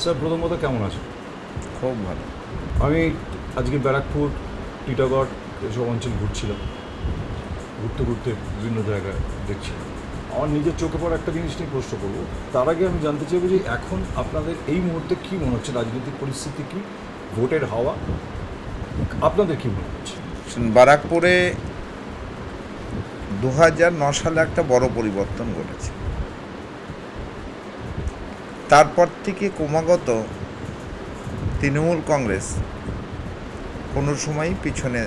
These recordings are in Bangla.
স্যার প্রথমত কেমন আছেন? খুব ভালো। আমি আজকে ব্যারাকপুর, টিটাগড় এসব অঞ্চল ঘুরছিলাম, ঘুরতে ঘুরতে বিভিন্ন জায়গায় দেখছিলাম। আমার নিজের চোখে পড়া একটা জিনিস নিয়ে প্রশ্ন করবো। তার আগে আমি জানতে চাইবো যে এখন আপনাদের এই মুহূর্তে কী মনে হচ্ছে, রাজনৈতিক পরিস্থিতি কী, ভোটের হাওয়া আপনাদের কী মনে হচ্ছে? ব্যারাকপুরে 2009 সালে একটা বড় পরিবর্তন ঘটেছে। তারপর থেকে ক্রমাগত তৃণমূল কংগ্রেস কোনো সময়ই পিছনে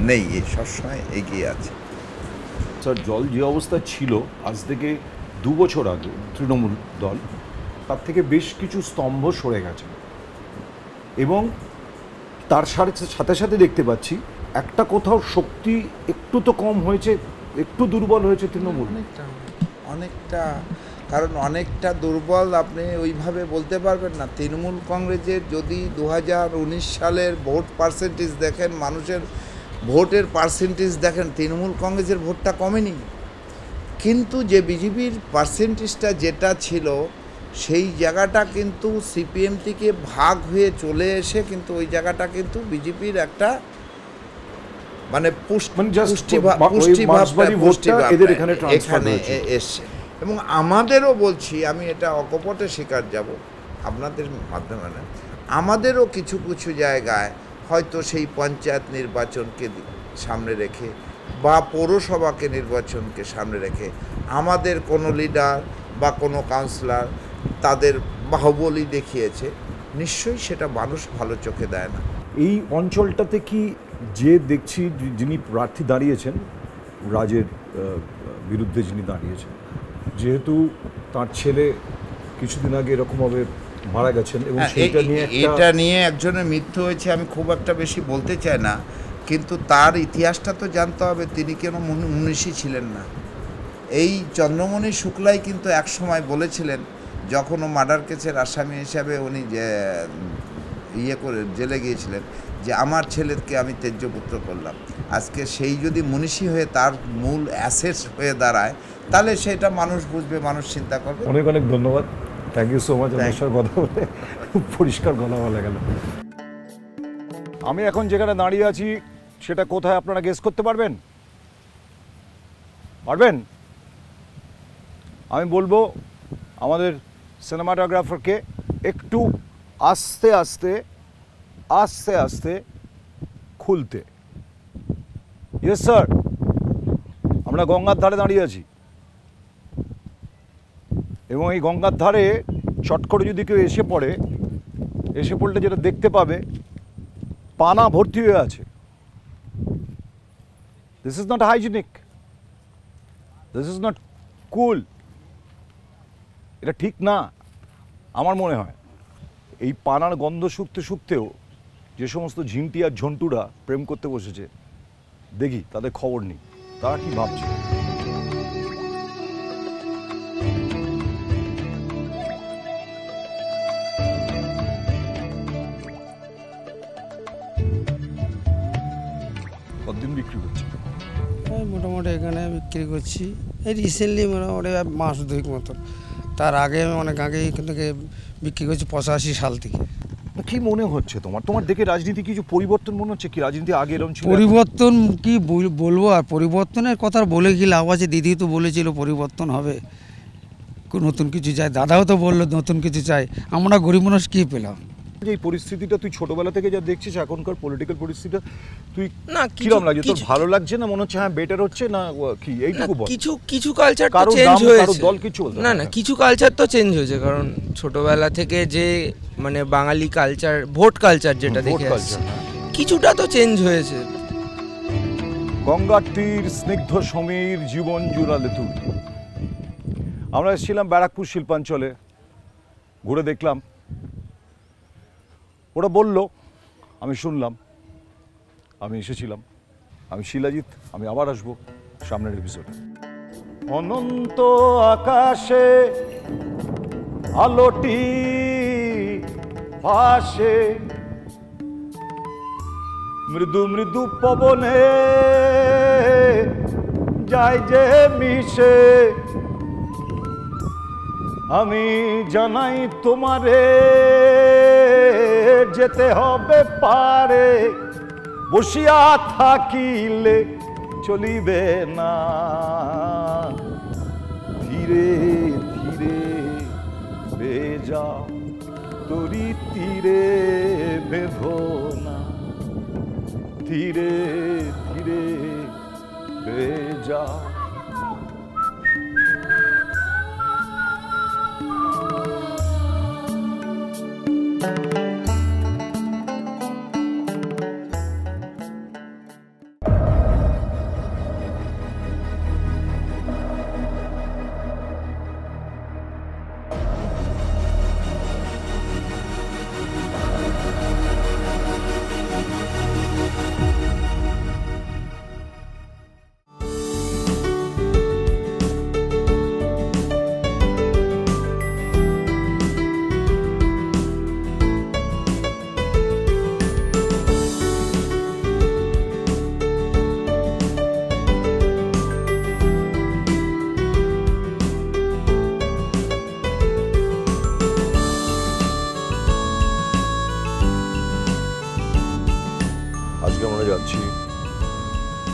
নেই, সবসময় এগিয়ে আছে। স্যার দল যে অবস্থায় ছিল আজ থেকে 2 বছর আগে, তৃণমূল দল তার থেকে বেশ কিছু স্তম্ভ সরে গেছে এবং তার সাথে সাথে দেখতে পাচ্ছি একটা কোথাও শক্তি একটু তো কম হয়েছে, একটু দুর্বল হয়েছে তৃণমূল। অনেকটা কারণ অনেকটা দুর্বল আপনি ওইভাবে বলতে পারবেন না। তৃণমূল কংগ্রেসের যদি 2019 সালের ভোট পার্সেন্টেজ দেখেন, মানুষের ভোটের পার্সেন্টেজ দেখেন, তৃণমূল কংগ্রেসের ভোটটা কমেনি, কিন্তু যে বিজেপির পার্সেন্টেজটা যেটা ছিল সেই জায়গাটা কিন্তু সিপিএম থেকে ভাগ হয়ে চলে এসে কিন্তু ওই জায়গাটা কিন্তু বিজেপির একটা মানে এখানে এসছে। এবং আমাদেরও বলছি, আমি এটা অকপটে স্বীকার যাব আপনাদের মাধ্যমে না, আমাদেরও কিছু কিছু জায়গায় হয়তো সেই পঞ্চায়েত নির্বাচনকে সামনে রেখে বা পৌরসভাকে নির্বাচনকে সামনে রেখে আমাদের কোনো লিডার বা কোনো কাউন্সিলর তাদের বাহুবলী দেখিয়েছে, নিশ্চয়ই সেটা মানুষ ভালো চোখে দেয় না। এই অঞ্চলটাতে কি যে দেখছি যিনি প্রার্থী দাঁড়িয়েছেন, রাজের বিরুদ্ধে যিনি দাঁড়িয়েছেন, যেহেতু তার ছেলে কিছুদিন আগে এরকমভাবে মারা গেছেন এবং এটা নিয়ে একজনের মৃত্যু হয়েছে, আমি খুব একটা বেশি বলতে চাই না, কিন্তু তার ইতিহাসটা তো জানতে হবে। তিনি কেন মনীষী ছিলেন না? এই চন্দ্রমণি শুক্লাই কিন্তু এক সময় বলেছিলেন, যখন ও মার্ডার কেসের আসামি হিসাবে উনি করে জেলে গিয়েছিলেন, যে আমার ছেলেকে আমি তেজ্যপুত্র করলাম। আজকে সেই যদি মনীষী হয়ে তার মূল অ্যাসেটস হয়ে দাঁড়ায়, তাহলে সেটা মানুষ বুঝবে, মানুষ চিন্তা করবে। অনেক অনেক ধন্যবাদ, থ্যাংক ইউ সো মাচ। আমার সাথে কথা বলে খুব পরিষ্কার কথা বলা গেল। আমি এখন যেখানে দাঁড়িয়ে আছি সেটা কোথায় আপনারা গেস করতে পারবেন? আমি বলবো আমাদের সিনেমাটোগ্রাফারকে একটু আস্তে আস্তে আস্তে আস্তে খুলতে। ইয়েস স্যার, আমরা গঙ্গার ধারে দাঁড়িয়ে আছি এবং এই গঙ্গার ধারে চট করে যদি কেউ এসে পড়লে যেটা দেখতে পাবে, পানা ভর্তি হয়ে আছে। This is not hygienic, this is not কুল। এটা ঠিক না আমার মনে হয়। এই পানার গন্ধ শুকতে শুকতেও যে সমস্ত ঝিমটি আর ঝন্টুরা প্রেম করতে বসেছে, দেখি তাদের খবর নেই, তারা কি ভাবছে। কতদিন বিক্রি করছে? মোটামুটি এখানে বিক্রি করছি এই রিসেন্টলি মোটামুটি মাস 2 মতো। তার আগে আমি অনেক আগে এখান থেকে বিক্রি করছি, 85 সাল থেকে। কি মনে হচ্ছে তোমার দেখে রাজনীতি কিছু পরিবর্তন মনে হচ্ছে কি? রাজনীতি আগে এরকম ছিল, পরিবর্তন কি বলবো? আর পরিবর্তনের কথা বলে কি লাভ আছে? দিদি তো বলেছিল পরিবর্তন হবে, নতুন কিছু চাই, দাদাও তো বললো নতুন কিছু চাই। আমরা গরিব মানুষ কী পেলাম? এই পরিস্থিতিটা তুই ছোটবেলা থেকে যা দেখছিস, এখনকার পলিটিক্যাল পরিস্থিতিটা তুই না কিরকম লাগছে? তোর ভালো লাগছে না? মনে হচ্ছে হ্যাঁ বেটার হচ্ছে না কি? এইটুকু বল। কিছু কালচার তো চেঞ্জ হয়েছে। দল কিছু না কিছু কালচার তো চেঞ্জ হয়েছে, কারণ ছোটবেলা থেকে যে মানে বাঙালি কালচার, ভোট কালচার যেটা দেখে আসছি, কিছুটা তো চেঞ্জ হয়েছে। গঙ্গার তীর স্নিগ্ধ সমীর জীবন জুড়ালে তুই। আমরা এসেছিলাম ব্যারাকপুর শিল্পাঞ্চলে, ঘুরে দেখলাম, ওরা বলল, আমি শুনলাম, আমি এসেছিলাম, আমি শিলাজিৎ, আমি আবার আসবো সামনের এপিসোডে। অনন্ত আকাশে আলোটি ভাসে, মৃদু মৃদু পবনে যায় যে মিশে, আমি জানাই তোমারে যেতে হবে পারে, বসিয়া থাকিলে চলিবে না, ধীরে ধীরে বেজা তরি তীরে বেঁধো না, ধীরে ধীরে বেজা। আজকে আমরা যাচ্ছি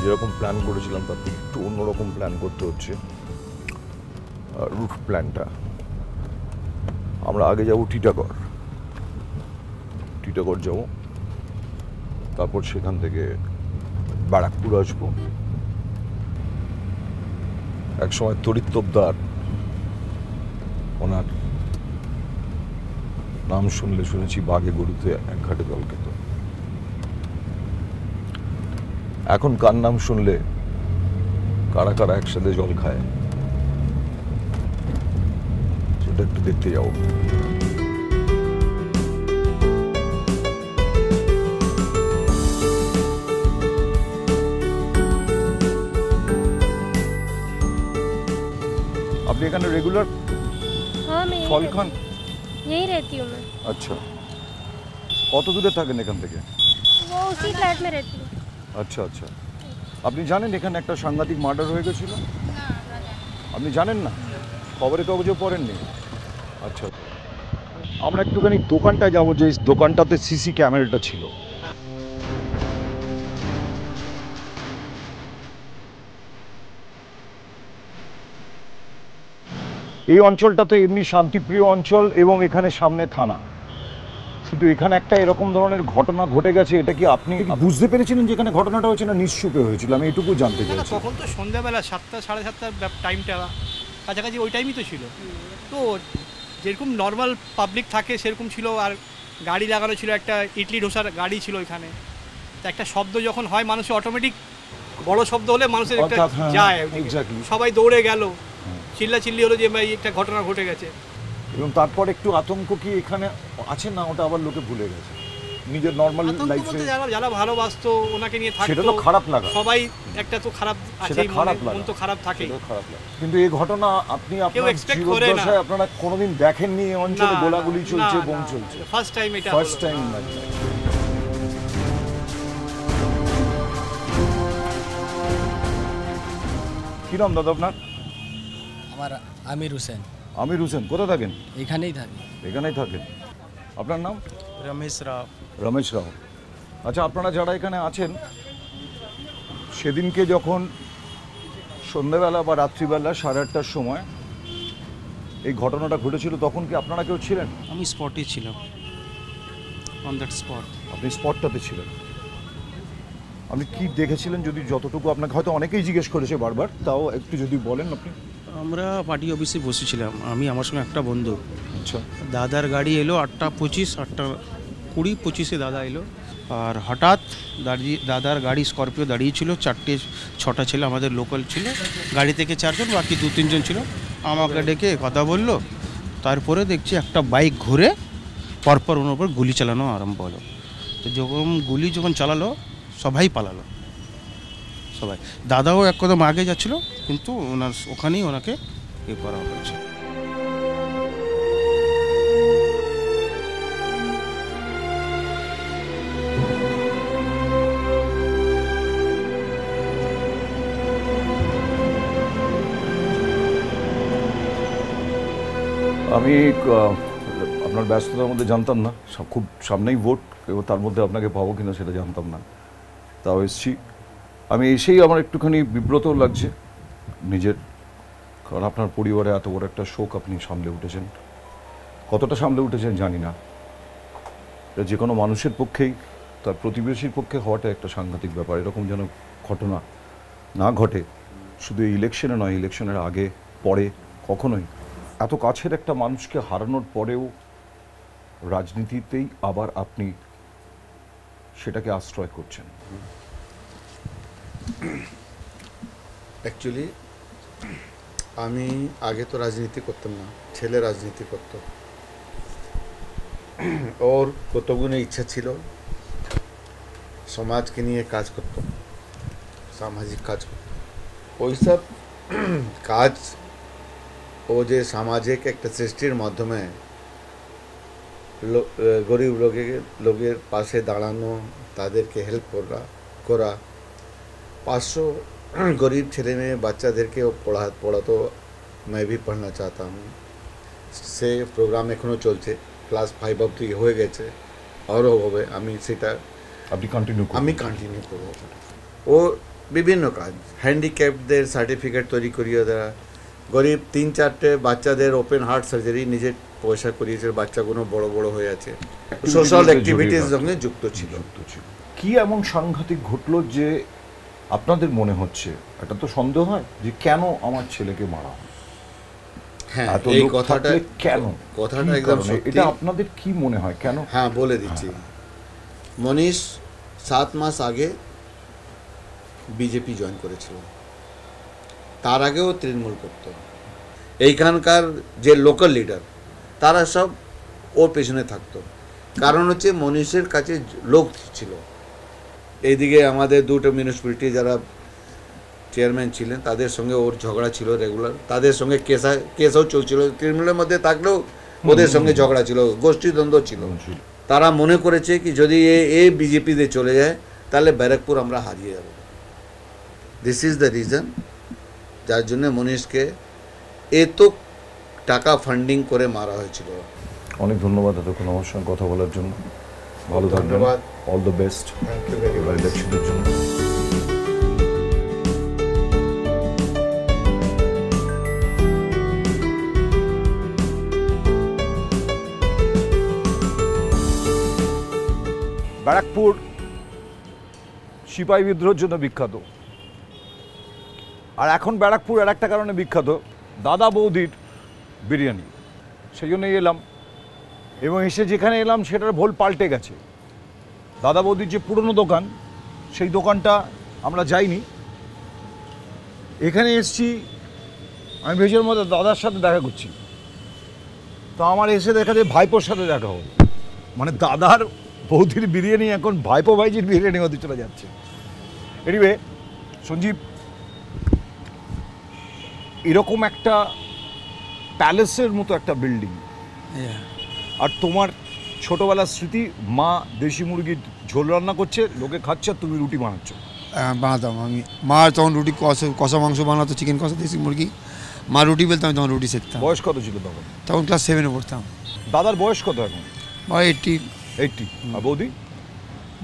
যেরকম প্ল্যান করেছিলাম তার থেকে একটু অন্যরকম প্ল্যান করতে হচ্ছে। রুট প্ল্যানটা আমরা আগে যাব টিটাগড়, টিটাগড় যাব, তারপর সেখান থেকে ব্যারাকপুর আসবো। একসময় তড়িৎ তোপদার, ওনার নাম শুনলে শুনেছি বাঘে গরুতে এক ঘাটে দলকে, তো এখন কার নাম শুনলে কারা কারা একসাথে জল খায় সেটা একটু দেখতে যাও। আপনি এখানে রেগুলার हाँ मैं ফল খান? यहीं रहती हूँ मैं। আচ্ছা, কত দূরে থাকেন এখান থেকে? वो उसी फ्लैट में रहती हूँ। আচ্ছা আচ্ছা, আপনি জানেন এখানে একটা সাংঘাতিক মার্ডার হয়ে গেছিল? আপনি জানেন না? খবরের কাগজেও পড়েননি? আচ্ছা, আমরা একটুখানি দোকানটায় যাবো, যে দোকানটাতে সিসি ক্যামেরাটা ছিল। এই অঞ্চলটাতে এমনি শান্তিপ্রিয় অঞ্চল এবং এখানে সামনে থানা, কিন্তু এখানে একটা এরকম ধরনের ঘটনা ঘটে গেছে, এটা কি আপনি বুঝতে পেরেছিলেন যে এখানে ঘটনাটা হয়েছে, না নিশ্চুপে হয়েছিল? আমি এটুকু জানতে না, চাইছি। তখন তো সন্ধ্যাবেলা 7টা 7:30 টাইমটা কাছাকাছি, ওই টাইমই তো ছিল। তো যেরকম নর্মাল পাবলিক থাকে সেরকম ছিল, আর গাড়ি লাগানো ছিল, একটা ইডলি ডোসার গাড়ি ছিল ওইখানে। তো একটা শব্দ যখন হয় মানুষের অটোমেটিক, বড় শব্দ হলে মানুষের একটা অর্থাৎ, হ্যাঁ, যায়, exactly। সবাই দৌড়ে গেল, চিল্লাচিল্লি হলো যে ভাই একটা ঘটনা ঘটে গেছে। এবং তারপর একটু আতঙ্ক কি এখানে আছে না? ওটা আবার লোকে ভুলে গেছে নিজের নর্মাল আতঙ্ক লাইফে। বলতে যারা যারা ভালোবাসতো ওনাকে নিয়ে সেটা থাকতো, তো খারাপ লাগা, সবাই একটা তো খারাপ সেটা আছে, খারাপ মন তো খারাপ থাকেই। সেটা খারাপ লাগে। কিন্তু এই ঘটনা আপনি কেউ আপনার expect করে না। জীবদ্দশায় আপনারা কোনোদিন দেখেননি এই অঞ্চলে গোলাগুলি চলছে, বোম চলছে? ফার্স্ট টাইম এটা ফার্স্ট হলো। টাইম। কি নাম দাদা আপনার? আমার আমির হোসেন। আমির হোসেন, কোথায় থাকেন? এখানেই থাকি। এখানেই থাকেন। আপনার নাম? রমেশ রাও। রমেশ রাও। আচ্ছা, আপনারা যারা এখানে আছেন, সেদিনকে যখন সন্ধ্যাবেলা বা রাত্রিবেলা 8:30টার সময় এই ঘটনাটা ঘটেছিল, তখন কি আপনারা কেউ ছিলেন? আমি স্পটে ছিলাম, অন দ্যাট স্পট। আপনি স্পটটাতে ছিলেন। আপনি কি দেখেছিলেন? যদি যতটুকু আপনাকে হয়তো অনেকেই জিজ্ঞেস করেছে বারবার, তাও একটু যদি বলেন আপনি। আমরা পার্টি অফিসে বসেছিলাম, আমি আমার সঙ্গে একটা বন্ধু। আচ্ছা, দাদার গাড়ি এলো 8:25, 8:20-25 দাদা এলো। আর হঠাৎ দাদার গাড়ি স্করপিও দাঁড়িয়েছিল, 4-6টা ছেলে আমাদের লোকাল ছিল, গাড়ি থেকে 4জন, বাকি 2-3 জন ছিল। আমাকে ডেকে কথা বললো, তারপরে দেখছি একটা বাইক ঘুরে পরপর ওনার উপর গুলি চালানো আরম্ভ হলো। তো গুলি যখন চালালো, সবাই পালালো, সবাই। দাদাও এক কদম আগে যাচ্ছিল, কিন্তু ওখানেই ওনাকে করা হয়েছে। আমি আপনার ব্যস্ততার মধ্যে জানতাম না, খুব সামনেই ভোট এবং তার মধ্যে আপনাকে পাবো কিনা সেটা জানতাম না, তাও এসছি। আমি এসেই আমার একটুখানি বিব্রত লাগছে নিজের, কারণ আপনার পরিবারে এত বড় একটা শোক আপনি সামলে উঠেছেন। কতটা সামলে উঠেছেন জানি না, যে কোনো মানুষের পক্ষেই তার প্রতিবেশীর পক্ষে হওয়াটা একটা সাংঘাতিক ব্যাপার। এরকম যেন ঘটনা না ঘটে, শুধু এই ইলেকশনে নয়, ইলেকশনের আগে পরে কখনোই। এত কাছের একটা মানুষকে হারানোর পরেও রাজনীতিতেই আবার আপনি সেটাকে আশ্রয় করছেন। অ্যাকচুয়ালি আমি আগে তো রাজনীতি করতাম না, ছেলে রাজনীতি করত। ওর কতগুলো ইচ্ছা ছিল, সমাজকে নিয়ে কাজ করত, সামাজিক কাজ করত। ওইসব কাজ ও যে সামাজিক একটা সৃষ্টির মাধ্যমে গরিব লোকের পাশে দাঁড়ানো, তাদেরকে হেল্প করা 500 गरीब ছেলে মেয়ে বাচ্চাদেরকে পড়াতো। मैं भी पढ़ना चाहता हूँ। সে প্রোগ্রাম এখনও চলছে, ক্লাস 5 অবধি হয়ে গেছে, আরও হবে। আমি সেটা কন্টিনিউ করবো। ও বিভিন্ন কাজ, হ্যান্ডিক্যাপদের সার্টিফিকেট তৈরি করিয়ে দেওয়া, গরিব 3-4টে বাচ্চাদের ওপেন হার্ট সার্জারি নিজের পয়সা করিয়েছে, বাচ্চাগুলো বড় বড় হয়ে আছে, সোশ্যাল অ্যাক্টিভিটির সঙ্গে যুক্ত ছিল। কি এমন সাংঘাতিক ঘটলো যে আপনাদের মনে হচ্ছে, এটা তো সন্দেহ হয় যে কেন আমার ছেলেকে মারা হয়? হ্যাঁ, এই কথাটা একদম সত্যি। এটা আপনাদের কি মনে হয় কেন? হ্যাঁ, বলে দিচ্ছি। মনীষ 7 মাস আগে বিজেপি জয়েন করেছিল, তার আগেও তৃণমূল করত। এইখানকার যে লোকাল লিডার তারা সব ওর পেছনে থাকতো, কারণ হচ্ছে মনীষের কাছে লোক ছিল। এইদিকে আমাদের 2টো মিউনিসিপ্যালিটি যারা চেয়ারম্যান ছিলেন তাদের সঙ্গে ওর ঝগড়া ছিল রেগুলার, তাদের সঙ্গে কেসও চলছিল। তৃণমূলের মধ্যে থাকলেও ওদের সঙ্গে ঝগড়া ছিল, গোষ্ঠীদ্বন্দ্ব ছিল। তারা মনে করেছে কি যদি এ বিজেপিতে চলে যায় তাহলে ব্যারাকপুর আমরা হারিয়ে যাব। দিস ইজ দ্য রিজন যার জন্য মনীষকে এত টাকা ফান্ডিং করে মারা হয়েছিল। অনেক ধন্যবাদ এতক্ষণ আমার সঙ্গে কথা বলার জন্য। ভালো থাকবেন, ধন্যবাদ, অল দ্য বেস্ট ইলেকশনের জন্য। ব্যারাকপুর সিপাহী বিদ্রোহের জন্য বিখ্যাত, আর এখন ব্যারাকপুর আর একটা কারণে বিখ্যাত, দাদা বৌদির বিরিয়ানি। সেই জন্যই এলাম, এবং এসে যেখানে এলাম সেটার ভোল পাল্টে গেছে। দাদা বৌদির যে পুরনো দোকান, সেই দোকানটা আমরা যাইনি, এখানে এসছি। আমি ভেজের মধ্যে দাদার সাথে দেখা করছি, তো আমার এসে দেখা যায় ভাইপোর সাথে দেখা হলো। মানে দাদার বৌদির বিরিয়ানি এখন ভাইপো ভাইজির বিরিয়ানি হতে চলে যাচ্ছে। এনিওয়ে সঞ্জীব, এরকম একটা প্যালেসের মতো একটা বিল্ডিং, আর তোমার ছোটবেলার স্মৃতি, মা দেশি মুরগির ঝোল রান্না করছে, লোকে খাচ্ছে, আর তুমি রুটি বানাচ্ছ। বানাতাম আমি, মা তখন রুটি কষা মাংস বানাতো, চিকেন কষা, দেশি মুরগি। মা রুটি বেলতাম, তখন রুটি শিখতাম। বয়স কত ছিল তখন? তখন ক্লাস 7-এ পড়তাম। দাদার বয়স কত এখন? 80। আর বৌদি?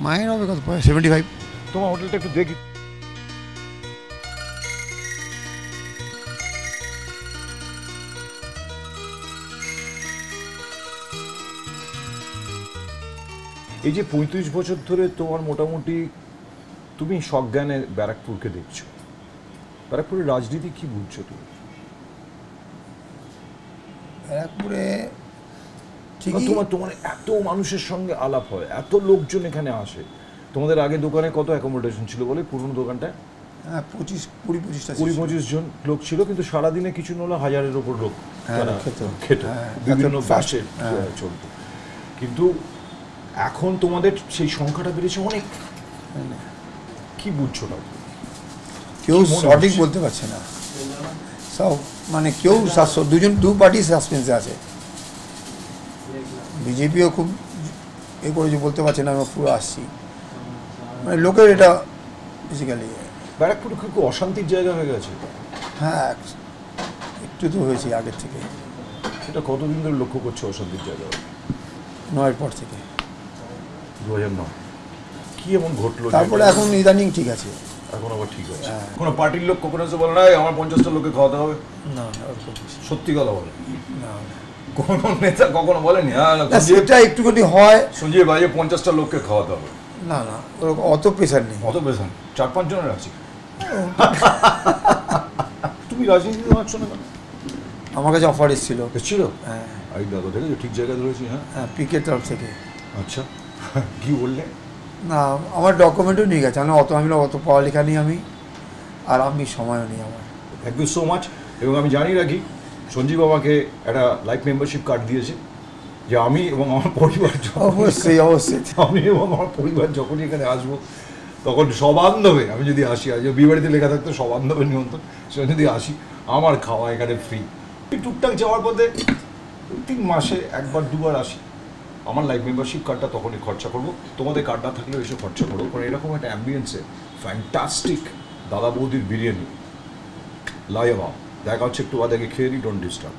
মায়ের হবে কত, 75। তোমার হোটেলটা একটু দেখি। এই যে 35 বছর ধরে তোমার মোটামুটি তুমি সজ্ঞানে ব্যারাকপুরকে দেখছো, ব্যারাকপুরের রাজনীতি কি বুঝছো তুমি? ব্যারাকপুরে তোমার এত মানুষের সঙ্গে আলাপ হয়, এত লোকজন এখানে আসে। তোমাদের আগে দোকানে কত অ্যাকোমোডেশন ছিল বলে, পুরনো দোকানটা? 20-25 জন লোক ছিল, কিন্তু সারাদিনে কিছু নলে 1000-এর ওপর লোক খেত, বিভিন্ন বাসে চলত। কিন্তু এখন তোমাদের সেই সংখ্যাটা বেড়েছে অনেক। কি বুঝছো না? কেউ সঠিক বলতে পারছে না, সব মানে কেউ দু পার্টি সাসপেন্সে আছে। বিজেপিও খুব এ করেছে, বলতে পারছে না আমরা পুরো আসছি, মানে লোকের এটা বেসিক্যালি। ব্যারাকপুর খুব অশান্তির জায়গা হয়ে গেছে। হ্যাঁ, একটু তো হয়েছে আগের থেকে। সেটা কতদিন ধরে লক্ষ্য করছো অশান্তির জায়গা? 9-এর পর থেকে। 2009 কি এমন ঘটলো? তারপরে এখন ইদানিং ঠিক আছে। এখন আবার ঠিক আছে। হ্যাঁ। কোনো পার্টির লোক কখনো এসে বলে না আমার 50টা লোককে খাওয়াতে হবে? না না ওরকম কিছু সত্যি কথা বলে না। কোনো নেতা কখনো বলেনি হ্যাঁ না, সেটা একটুখানি হয়। সঞ্জীব ভাই 50টা লোককে খাওয়াতে হবে? না না ওরকম অত প্রেশার নেই। অত পেশান 4-5 জনের আছি। তুমি রাজনীতিতে আসছো না কেন? আমার কাছে অফার এসেছিল। এসেছিল? হ্যাঁ এই দাদা দেখেছো ঠিক জায়গায় ধরেছি। হ্যাঁ হ্যাঁ পিকের তরফ থেকে। আচ্ছা কি বললে? না আমার ডকুমেন্টও নিয়ে গেছে, আমি অত পড়ালেখা নেই আমি, আর আমি সময়ও নেই আমার। Thank you so much. এবং আমি জানি রাখি সঞ্জীব আমাকে একটা লাইফ মেম্বারশিপ কার্ড দিয়েছে যে আমি এবং আমার পরিবার অবশ্যই অবশ্যই আমি এবং আমার পরিবার যখনই এখানে আসবো তখন সবান্ধবে, আমি যদি আসি আজ বিবাড়িতে লেখা থাকতো সবান্ধবের নিমন্ত্রণ, সেটা যদি আসি আমার খাওয়া এখানে ফ্রি। টুকটাক যাওয়ার পথে 2-3 মাসে 1-2বার আসি। আমার লাইফ মেম্বারশিপ কার্ডটা তখনই খরচা করবো, তোমাদের কার্ড না থাকলেও এসে খরচা করবো, কারণ এরকম একটা অ্যাম্বিয়েন্সে ফ্যান্টাস্টিক দাদা বৌদির বিরিয়ানি লাইবা। দেখা হচ্ছে একটু বাদে, খেয়ে নি, ডোন্ট ডিস্টার্ব।